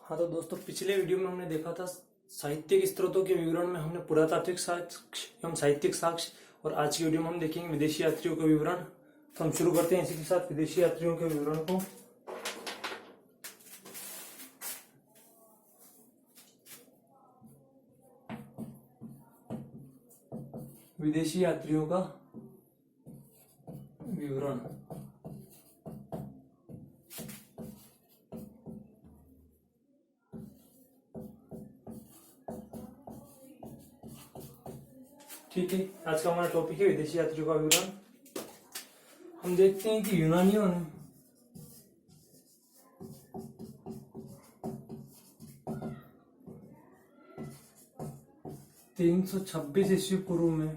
हाँ तो दोस्तों, पिछले वीडियो में हमने देखा था साहित्यिक स्रोतों के विवरण में हमने पुरातात्विक साक्ष्य एवं साहित्यिक साक्ष्य, और आज की वीडियो में हम देखेंगे विदेशी यात्रियों का विवरण। तो हम शुरू करते हैं इसी के साथ विदेशी यात्रियों के विवरण को। विदेशी यात्रियों का विवरण। ठीक है, आज का हमारा टॉपिक है विदेशी यात्रियों का विवरण। हम देखते हैं कि यूनानियों ने (326 ईस्वी पूर्व में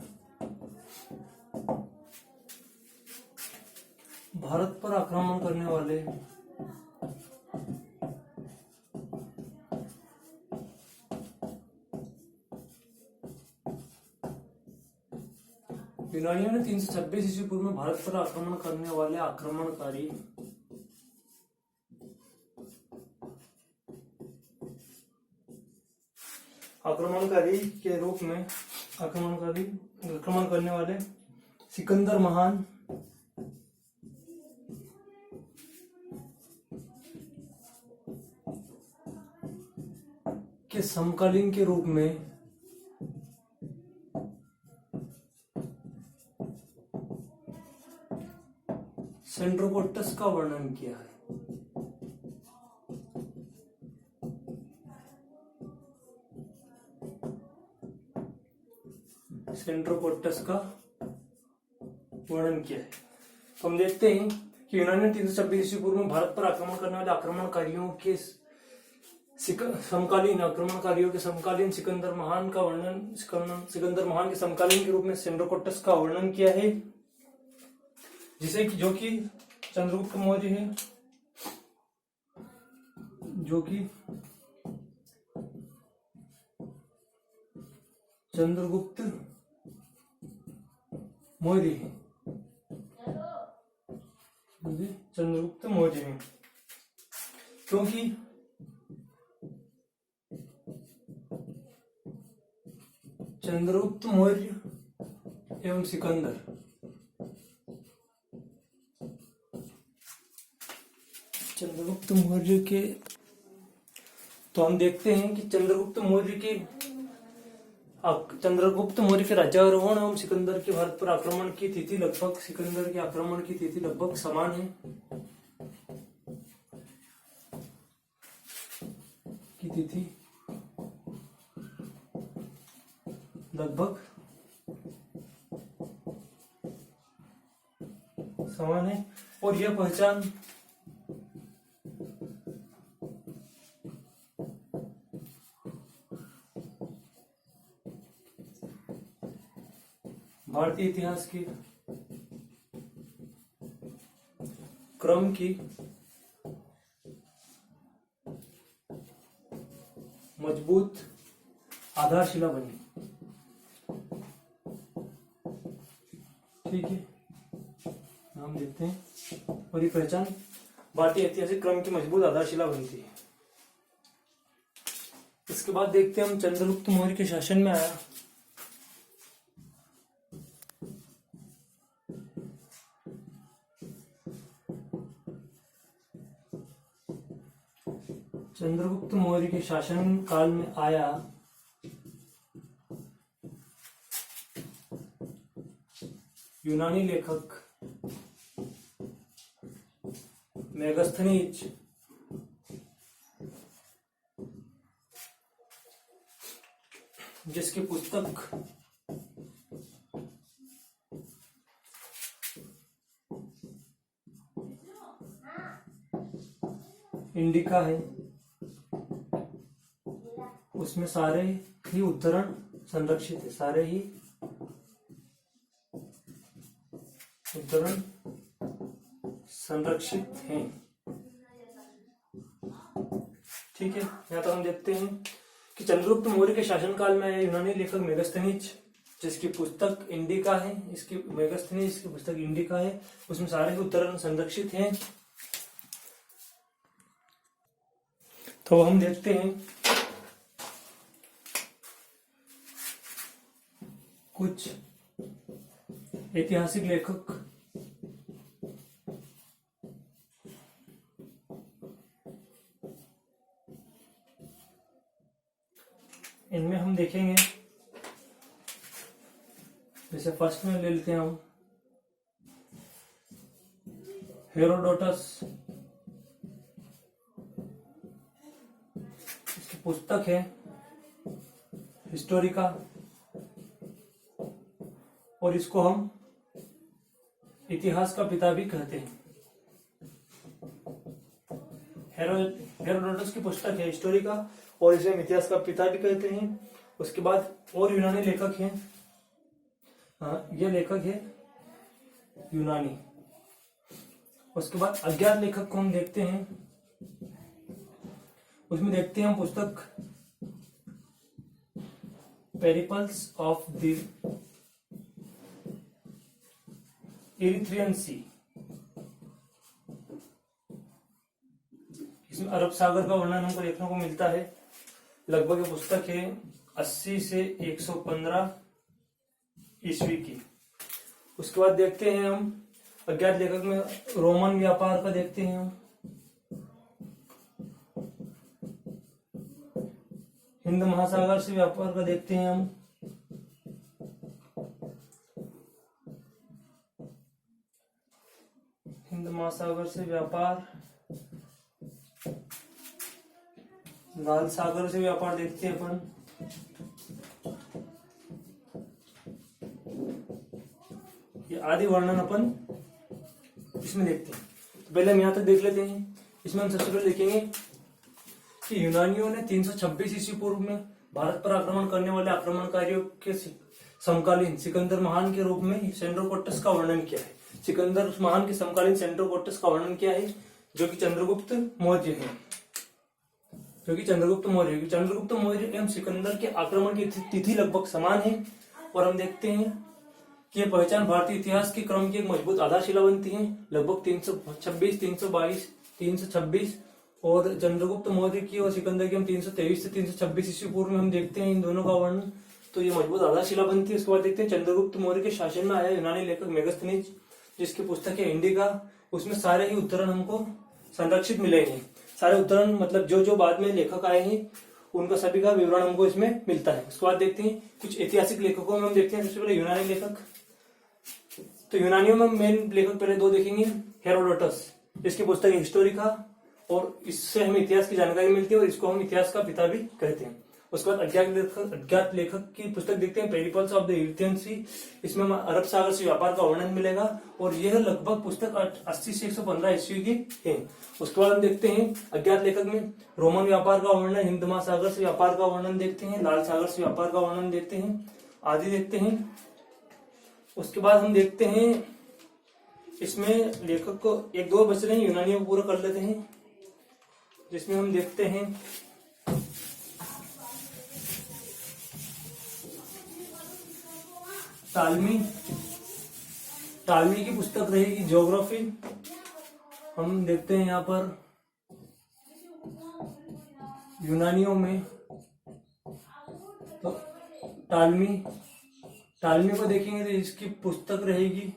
भारत पर आक्रमण करने वाले यूनानियों ने 326 ईस्वी पूर्व में भारत पर आक्रमण करने वाले आक्रमणकारी के रूप में आक्रमण करने वाले सिकंदर महान के समकालीन के रूप में सेंड्रोकोट्टस का वर्णन किया है। सेंड्रोकोट्टस का वर्णन किया है। तो हम देखते हैं कि यूनानी 326 ईस्वी पूर्व में भारत पर आक्रमण करने वाले आक्रमणकारियों के समकालीन सिकंदर महान के समकालीन के रूप में सेंड्रोकोट्टस का वर्णन किया है, जो कि चंद्रगुप्त मौर्य है, जो कि चंद्रगुप्त मौर्य है, क्योंकि चंद्रगुप्त मौर्य एवं सिकंदर चंद्रगुप्त मौर्य के, तो हम देखते हैं कि चंद्रगुप्त मौर्य के राज्यारोहण एवं सिकंदर के भारत पर आक्रमण की तिथि लगभग समान है। की तिथि लगभग समान है, और यह पहचान भारतीय इतिहास के क्रम की मजबूत आधारशिला बनी। ठीक है, हम देखते हैं, और ये पहचान भारतीय ऐतिहासिक क्रम की मजबूत आधारशिला बनती है। इसके बाद देखते हैं हम चंद्रगुप्त मौर्य के शासन में आया चंद्रगुप्त मौर्य के शासन काल में आया यूनानी लेखक मेगास्थनीज, जिसकी पुस्तक इंडिका है, उसमें सारे ही उद्धरण संरक्षित है, हैं। ठीक है, यहाँ तक हम देखते हैं कि चंद्रगुप्त मौर्य के शासनकाल में यूनानी लेखक मेगास्थनीज, जिसकी पुस्तक इंडिका है, इसकी पुस्तक इंडिका है, उसमें सारे ही उद्धरण संरक्षित हैं। तो हम देखते हैं कुछ ऐतिहासिक लेखक इनमें हम देखेंगे, जैसे फर्स्ट में ले लेते हैं हम हेरोडोटस। इसकी पुस्तक है हिस्टोरिका और इसको हम इतिहास का पिता भी कहते हैं। हेरोडोटस की पुस्तक है हिस्टोरिका और इसे हम इतिहास का पिता भी कहते हैं। उसके बाद और यूनानी लेखक हैं, यह लेखक है यूनानी। उसके बाद अज्ञात लेखक को हम देखते हैं, उसमें देखते हैं हम पुस्तक पेरिपल्स ऑफ द इरिथ्रियन सी। इसमें अरब सागर का वर्णन हमको देखने को मिलता है। लगभग ये पुस्तक है 80 से 115 ईस्वी की। उसके बाद देखते हैं हम अज्ञात लेखक में रोमन व्यापार का देखते हैं हम, हिंद महासागर से व्यापार का देखते हैं हम, हिंद महासागर से व्यापार, लाल सागर से व्यापार देखते हैं अपन, ये आदि वर्णन अपन इसमें देखते हैं। तो पहले हम यहाँ तक देख लेते हैं। इसमें हम सबसे पहले देखेंगे कि यूनानियों ने 326 ईस्वी पूर्व में भारत पर आक्रमण करने वाले आक्रमणकारियों के समकालीन सिकंदर महान के रूप में सेंड्रोकोट्टस का वर्णन किया है। सिकंदर महान के समकालीन सेंड्रोकोट्टस का वर्णन किया है, जो कि चंद्रगुप्त मौर्य है, चंद्रगुप्त मौर्य एवं सिकंदर के आक्रमण की तिथि लगभग समान है। और हम देखते हैं कि यह पहचान भारतीय इतिहास के क्रम की एक मजबूत आधारशिला बनती है। लगभग 326, 322, 326 और चंद्रगुप्त मौर्य की और सिकंदर की हम 323 से 326 ईस्वी पूर्व में हम देखते हैं इन दोनों का वर्णन, तो ये मजबूत आधारशिला बनती है। उसके बाद देखते हैं चंद्रगुप्त मौर्य के शासन में आया यूनानी लेखक मेगास्थनीज, जिसकी पुस्तक है इंडिका। उसमें सारे ही उद्धरण हमको संरक्षित मिलेंगे। सारे उद्धरण मतलब जो बाद में लेखक आए हैं उनका सभी का विवरण हमको इसमें मिलता है। उसके बाद देखते हैं कुछ ऐतिहासिक लेखकों में हम देखते हैं सबसे पहले यूनानी लेखक। तो यूनानियों में मेन लेखक पहले दो देखेंगे, हेरोडोटस, इसकी पुस्तक है हिस्टोरिका और इससे हमें इतिहास की जानकारी मिलती है और इसको हम इतिहास का पिता भी कहते हैं। उसके बाद अज्ञात लेखक की पुस्तक देखते हैं पेरिपल्स ऑफ द इरिथ्रियन सी। इसमें हमें अरब सागर से व्यापार का वर्णन मिलेगा और यह लगभग पुस्तक 80 से 115 ईस्वी की है। उसके बाद हम देखते हैं अज्ञात लेखक में रोमन व्यापार का वर्णन, हिंद महासागर से व्यापार का वर्णन देखते हैं, लाल सागर से व्यापार का वर्णन देखते हैं, आदि देखते हैं। उसके बाद हम देखते हैं इसमें लेखक को एक दो बच रहे हैं, यूनानियों को पूरा कर लेते हैं, जिसमें हम देखते हैं टालमी की पुस्तक रहेगी ज्योग्राफी। हम देखते हैं यहाँ पर यूनानियों में तो टालमी को देखेंगे तो इसकी पुस्तक रहेगी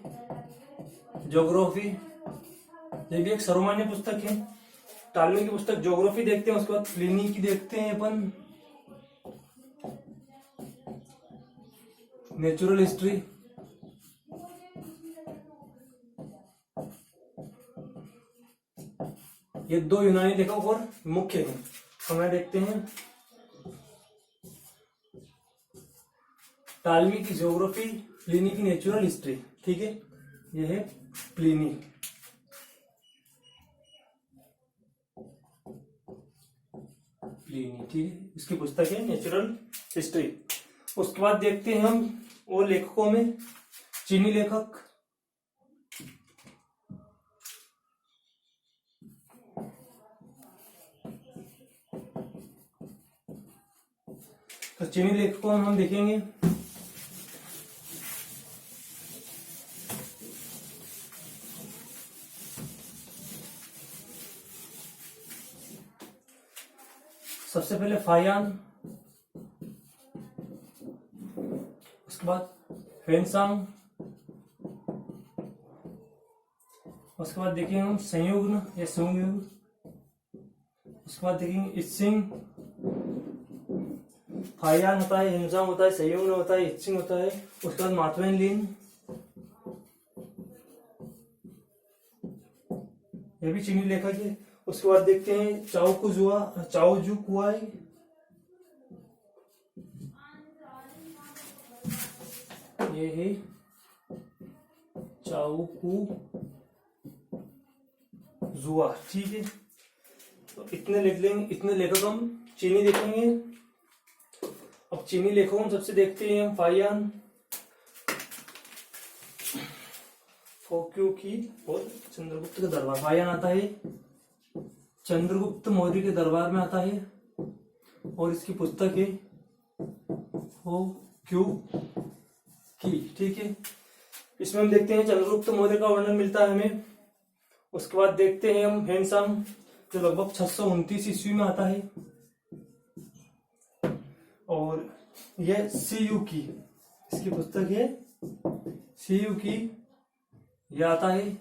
ज्योग्राफी। ये भी एक सर्वमान्य पुस्तक है। टालमी की पुस्तक ज्योग्राफी देखते हैं। उसके बाद प्लिनी की देखते हैं अपन नेचुरल हिस्ट्री। ये दो यूनानी लेखक और मुख्य हैं। हमें देखते हैं टालमी की ज्योग्राफी, प्लिनी की नेचुरल हिस्ट्री। ठीक है, ये है प्लिनी। ठीक है, इसकी पुस्तक है नेचुरल हिस्ट्री। उसके बाद देखते हैं हम और लेखकों में चीनी लेखक। तो चीनी लेखकों में हम देखेंगे सबसे पहले फायान, उसके बाद फेनसांग, उसके बाद देखेंगे हम संयुग्न या संयुग, उसके बाद देखेंगे इत्सिंग, फायान होता है, हेनसांग होता है, संयुग्न होता है, इत्सिंग होता है, उसके बाद मातवेनलिन, ये भी चीनी लेखक है। उसके बाद देखते हैं चाओजू कुआई, ये है चाओकू जुआ, ठीक है। तो इतने लिख लेंगे, इतने लेखक हम चीनी देखेंगे। अब चीनी लेखकों में सबसे देखते हैं हम फायान, फोक्यू की और चंद्रगुप्त का दरबार। फायान आता है चंद्रगुप्त मौर्य के दरबार में आता है और इसकी पुस्तक है फोक्यू की, ठीक है। इसमें हम देखते हैं चंद्रगुप्त मौर्य का वर्णन मिलता है हमें। उसके बाद देखते हैं हम हेनसांग, जो लगभग 629 ईस्वी में आता है, और यह सीयू की, इसकी पुस्तक है सीयू की। यह आता है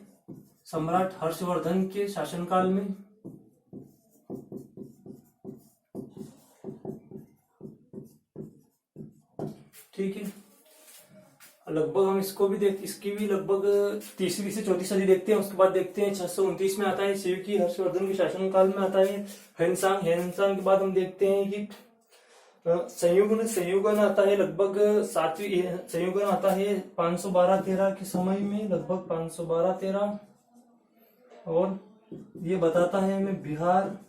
सम्राट हर्षवर्धन के शासनकाल में। ठीक है, लगभग हम इसको भी इसकी भी लगभग 3वीं से 4वीं सदी देखते हैं। उसके बाद देखते हैं 629 में आता है शिवकी, हर्षवर्धन के शासनकाल में आता है हेनसांग। हेनसांग के बाद हम देखते हैं कि संयुगन आता है लगभग 7वीं, संयुगन आता है 512-13 के समय में, लगभग 512-13, और ये बताता है हमें बिहार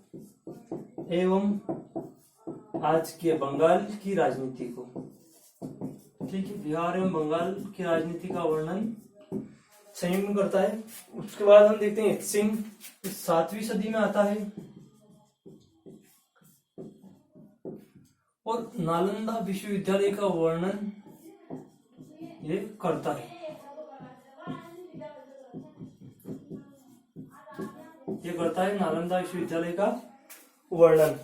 एवं आज के बंगाल की राजनीति को, ठीक है। बिहार एवं बंगाल की राजनीति का वर्णन संयुग्न करता है। उसके बाद हम देखते हैं इत्सिंग, 7वीं सदी में आता है और नालंदा विश्वविद्यालय का वर्णन ये करता है। ये करता है नालंदा विश्वविद्यालय का वर्णन।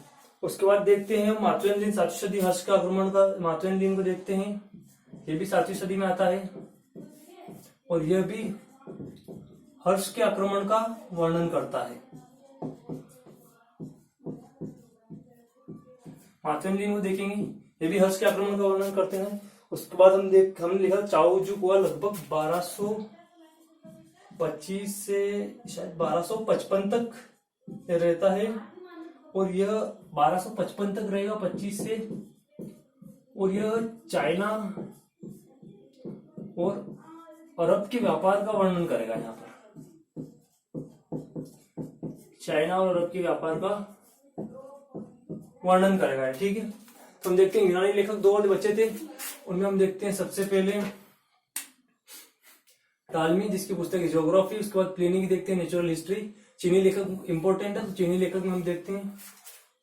उसके बाद देखते हैं मातवेनलिन, 7वीं सदी, हर्ष का आक्रमण का मातवेनलिन को देखते हैं। ये भी 7वीं सदी में आता है और यह भी हर्ष के आक्रमण का वर्णन करता है। मातवेनलिन को देखेंगे, ये भी हर्ष के आक्रमण का वर्णन करते हैं। उसके बाद हमने लिखा चाओजू कुआ, लगभग 1225 से शायद 1255 तक रहता है, और यह 1255 तक रहेगा 25 से, और यह चाइना और अरब के व्यापार का वर्णन करेगा। यहाँ पर चाइना और अरब के व्यापार का वर्णन करेगा, ठीक है। तो हम देखते हैं यूनानी लेखक 2 और बचे थे, उनमें हम देखते हैं सबसे पहले टालमी, जिसकी पुस्तक है ज्योग्राफी। उसके बाद प्लिनी की देखते हैं नेचुरल हिस्ट्री। चीनी लेखक इंपॉर्टेंट है, तो चीनी लेखक में हम देखते हैं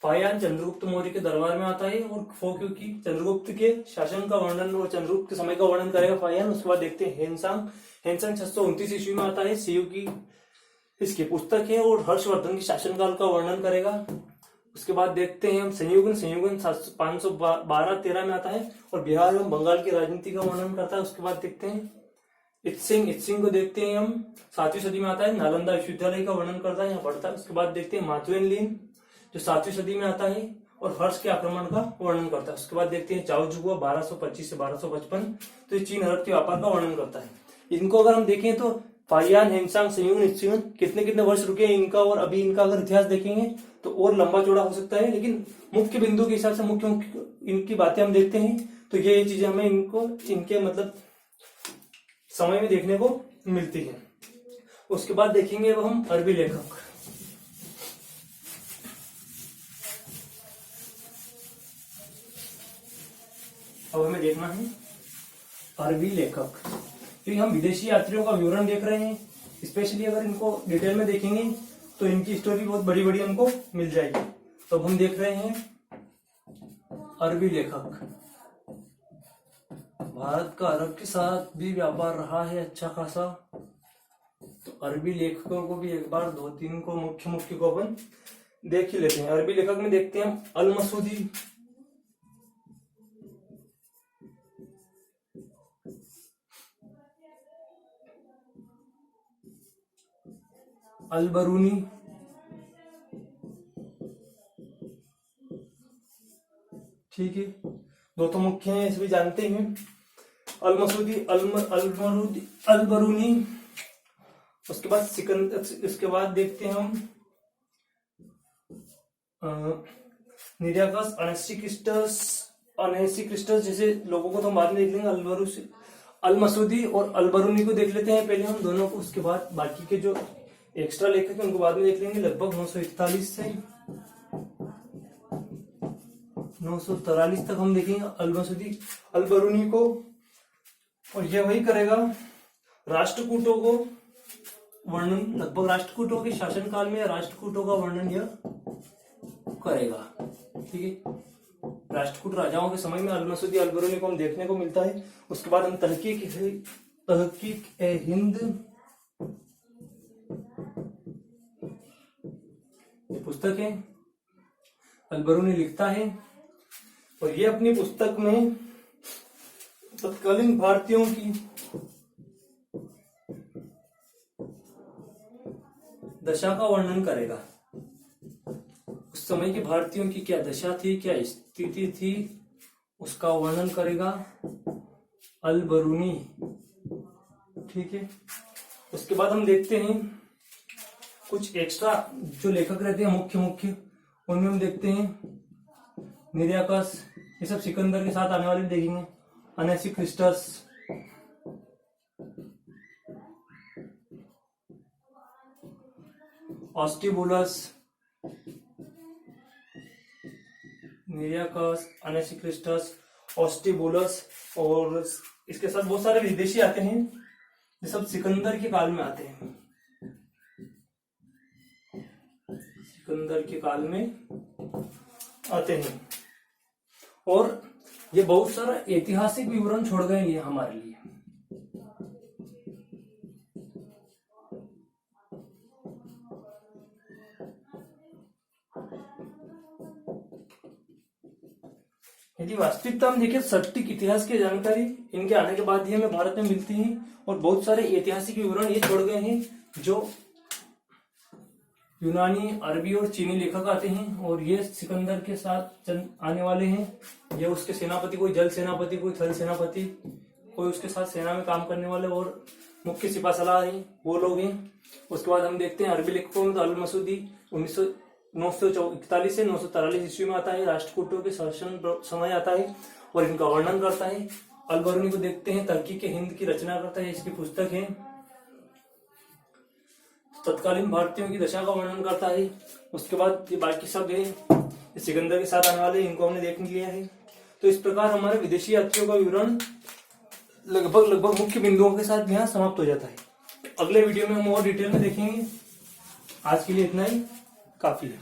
फायान, चंद्रगुप्त मौर्य के दरबार में आता है, और फोक्यू की चंद्रगुप्त के शासन का वर्णन और चंद्रगुप्त के समय का वर्णन करेगा फायान। उसके बाद देखते हैं हेनसांग, 629 ईस्वी में आता है, सीयू की इसकी पुस्तक है और हर्षवर्धन के शासनकाल का वर्णन करेगा। उसके बाद देखते हैं हम संयुगन 512-13 में आता है और बिहार एवं बंगाल की राजनीति का वर्णन करता है। उसके बाद देखते हैं इत्सिंग को देखते हैं हम, 7वीं सदी में आता है, नालंदा विश्वविद्यालय का वर्णन करता है, यहाँ पढ़ता है। उसके बाद देखते हैं मातवेनलिन, जो 7वीं सदी में आता है और हर्ष के आक्रमण का वर्णन करता है। उसके बाद देखते हैं चाओजुआ, 1225 से 1255, तो ये चीन अरब के व्यापार का वर्णन करता है। इनको अगर हम देखें तो फायान, हेनसांग, संयुगन, इत्सिंग कितने वर्ष रुके हैं इनका, और अभी इनका अगर इतिहास देखेंगे तो और लंबा चौड़ा हो सकता है, लेकिन मुख्य बिंदु के हिसाब से मुख्य इनकी बातें हम देखते हैं, तो ये चीजें हमें इनके मतलब समय में देखने को मिलती है। उसके बाद देखेंगे अब हम अरबी लेखक। अब हमें देखना है अरबी लेखक, क्योंकि हम विदेशी यात्रियों का विवरण देख रहे हैं, स्पेशली अगर इनको डिटेल में देखेंगे तो इनकी स्टोरी बहुत बड़ी बड़ी हमको मिल जाएगी। तो अब हम देख रहे हैं अरबी लेखक। भारत का अरब के साथ भी व्यापार रहा है अच्छा खासा, तो अरबी लेखकों को भी एक बार 2-3 को मुख्य को अपन देख ही लेते हैं। अरबी लेखक में देखते हैं हम अल मसूदी, अल बरूनी, ठीक है, दो तो मुख्य हैं, इसे भी जानते हैं, अल मसूदी, अल बरूनी। उसके बाद इसके बाद देखते हैं हम निरियाकस अनेसिक्रिस्टस जैसे लोगों को तो हम बाद में देख लेंगे। अल मसूदी और अल बरूनी को देख लेते हैं पहले हम दोनों को, उसके बाद बाकी के जो एक्स्ट्रा लेखक है उनको बाद में देख लेंगे। लगभग 941 से 943 तक हम देखेंगे अल मसूदी अल बरूनी को, और यह वही करेगा राष्ट्रकूटों को वर्णन, लगभग राष्ट्रकूटों के शासनकाल में राष्ट्रकूटों का वर्णन यह करेगा, ठीक है। राष्ट्रकूट राजाओं के समय में अल मसूदी अल बरूनी को हम देखने को मिलता है। उसके बाद हम तहकीक ए हिंद, ये पुस्तक है, अल बरूनी लिखता है, और ये अपनी पुस्तक में तत्कालीन भारतीयों की दशा का वर्णन करेगा। उस समय के भारतीयों की क्या दशा थी, क्या स्थिति थी, उसका वर्णन करेगा अल बरूनी, ठीक है। उसके बाद हम देखते हैं कुछ एक्स्ट्रा जो लेखक रहते हैं मुख्य, उनमें हम देखते हैं निरियाकस, ये सब सिकंदर के साथ आने वाले देखेंगे। अनेसिक्रिस्टस, ऑस्टिबुलस, निरियाकस, अनेसिक्रिस्टस, ऑस्टिबुलस, और इसके साथ बहुत सारे विदेशी आते हैं, ये सब सिकंदर के काल में आते हैं, सिकंदर के काल में आते हैं, और ये बहुत सारा ऐतिहासिक विवरण छोड़ गए ये हमारे लिए। यदि वास्तविकता हम देखें, सटीक इतिहास की जानकारी इनके आने के बाद ही हमें भारत में मिलती है, और बहुत सारे ऐतिहासिक विवरण ये छोड़ गए हैं जो यूनानी, अरबी और चीनी लेखक आते हैं, और ये सिकंदर के साथ आने वाले हैं। ये उसके सेनापति, कोई जल सेनापति, कोई थल सेनापति, कोई उसके साथ सेना में काम करने वाले और मुख्य सिपा सलार हैं, वो लोग हैं। उसके बाद हम देखते हैं अरबी लेखकों में तो अल मसूदी 941 से 943 ईस्वी में आता है, राष्ट्रकूटों के शासन समय आता है और इनका वर्णन करता है। अल बरूनी को देखते हैं, तहकीक हिंद की रचना करता है, इसकी पुस्तक है, तत्कालीन भारतीयों की दशा का वर्णन करता है। उसके बाद ये बाकी सब है सिकंदर के साथ आने वाले, इनको हमने देख लिया है। तो इस प्रकार हमारे विदेशी यात्रियों का विवरण लगभग मुख्य बिंदुओं के साथ यहाँ समाप्त हो जाता है। अगले वीडियो में हम और डिटेल में देखेंगे। आज के लिए इतना ही काफी है।